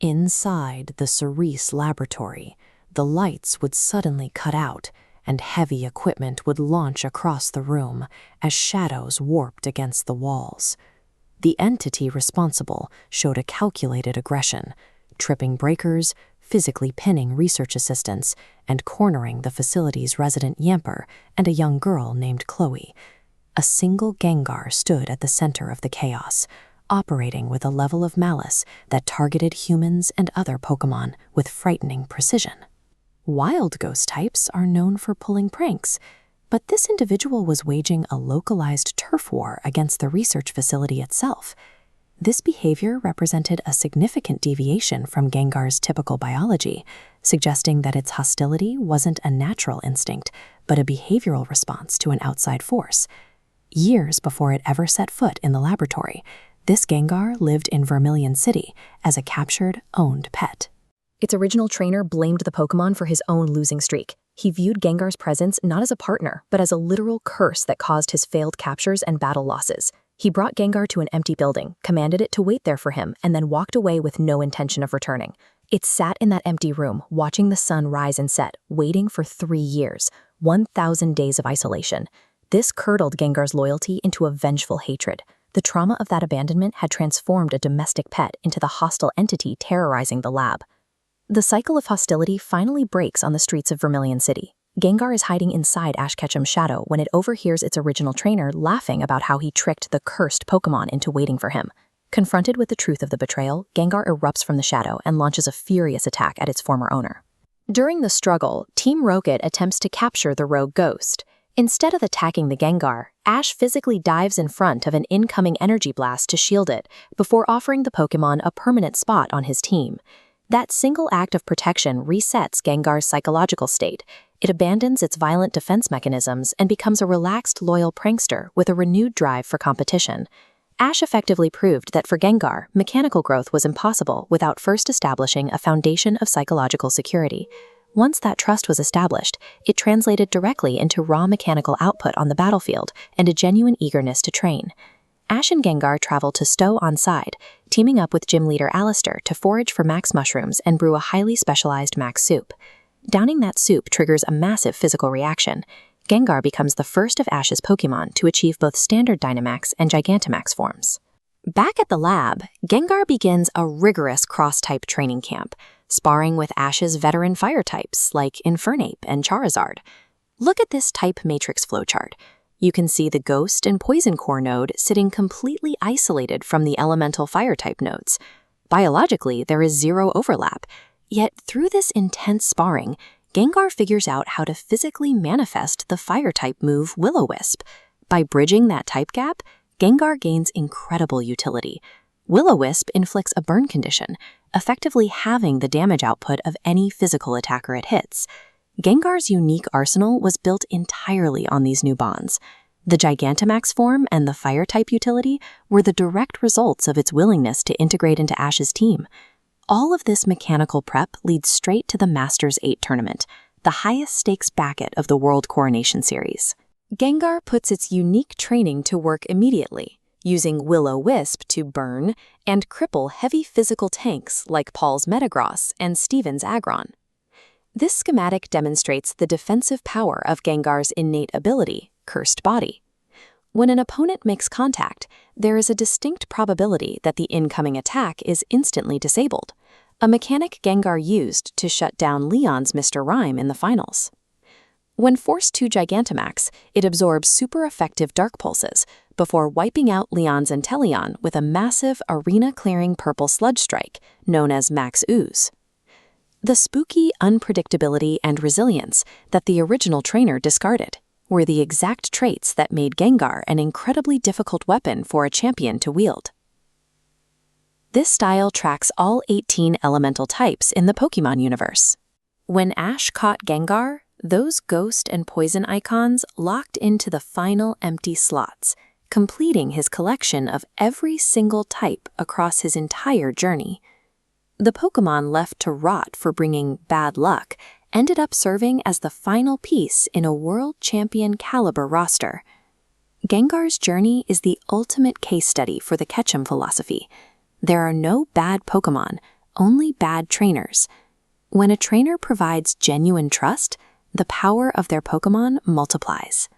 Inside the Cerise laboratory, the lights would suddenly cut out, and heavy equipment would launch across the room as shadows warped against the walls. The entity responsible showed a calculated aggression, tripping breakers, physically pinning research assistants, and cornering the facility's resident Yamper and a young girl named Chloe. A single Gengar stood at the center of the chaos, operating with a level of malice that targeted humans and other Pokémon with frightening precision. Wild ghost types are known for pulling pranks, but this individual was waging a localized turf war against the research facility itself. This behavior represented a significant deviation from Gengar's typical biology, suggesting that its hostility wasn't a natural instinct, but a behavioral response to an outside force. Years before it ever set foot in the laboratory, this Gengar lived in Vermilion City as a captured, owned pet. Its original trainer blamed the Pokémon for his own losing streak. He viewed Gengar's presence not as a partner, but as a literal curse that caused his failed captures and battle losses. He brought Gengar to an empty building, commanded it to wait there for him, and then walked away with no intention of returning. It sat in that empty room, watching the sun rise and set, waiting for 3 years, 1,000 days of isolation. This curdled Gengar's loyalty into a vengeful hatred. The trauma of that abandonment had transformed a domestic pet into the hostile entity terrorizing the lab. The cycle of hostility finally breaks on the streets of Vermilion City. Gengar is hiding inside Ash Ketchum's shadow when it overhears its original trainer laughing about how he tricked the cursed Pokémon into waiting for him. Confronted with the truth of the betrayal, Gengar erupts from the shadow and launches a furious attack at its former owner. During the struggle, Team Rocket attempts to capture the rogue ghost. Instead of attacking the Gengar, Ash physically dives in front of an incoming energy blast to shield it, before offering the Pokémon a permanent spot on his team. That single act of protection resets Gengar's psychological state. It abandons its violent defense mechanisms and becomes a relaxed, loyal prankster with a renewed drive for competition. Ash effectively proved that for Gengar, mechanical growth was impossible without first establishing a foundation of psychological security. Once that trust was established, it translated directly into raw mechanical output on the battlefield and a genuine eagerness to train. Ash and Gengar travel to Stowe on side, teaming up with gym leader Alistair to forage for max mushrooms and brew a highly specialized max soup. Downing that soup triggers a massive physical reaction. Gengar becomes the first of Ash's Pokémon to achieve both standard Dynamax and Gigantamax forms. Back at the lab, Gengar begins a rigorous cross-type training camp, sparring with Ash's veteran fire types like Infernape and Charizard. Look at this type matrix flowchart. You can see the Ghost and Poison Core node sitting completely isolated from the elemental fire type nodes. Biologically, there is zero overlap, yet through this intense sparring, Gengar figures out how to physically manifest the fire type move Will-O-Wisp. By bridging that type gap, Gengar gains incredible utility. Will-O-Wisp inflicts a burn condition, effectively halving the damage output of any physical attacker it hits. Gengar's unique arsenal was built entirely on these new bonds. The Gigantamax form and the Fire-type utility were the direct results of its willingness to integrate into Ash's team. All of this mechanical prep leads straight to the Masters 8 tournament, the highest stakes bracket of the World Coronation Series. Gengar puts its unique training to work immediately, using Will-O-Wisp to burn and cripple heavy physical tanks like Paul's Metagross and Steven's Aggron. This schematic demonstrates the defensive power of Gengar's innate ability, Cursed Body. When an opponent makes contact, there is a distinct probability that the incoming attack is instantly disabled, a mechanic Gengar used to shut down Leon's Mr. Rime in the finals. When forced to Gigantamax, it absorbs super effective Dark Pulses before wiping out Leon's Inteleon with a massive arena-clearing purple sludge strike known as Max Ooze. The spooky unpredictability and resilience that the original trainer discarded were the exact traits that made Gengar an incredibly difficult weapon for a champion to wield. This style tracks all 18 elemental types in the Pokémon universe. When Ash caught Gengar, those ghost and poison icons locked into the final empty slots, completing his collection of every single type across his entire journey. The Pokémon left to rot for bringing bad luck ended up serving as the final piece in a world champion caliber roster. Gengar's journey is the ultimate case study for the Ketchum philosophy. There are no bad Pokémon, only bad trainers. When a trainer provides genuine trust, the power of their Pokémon multiplies.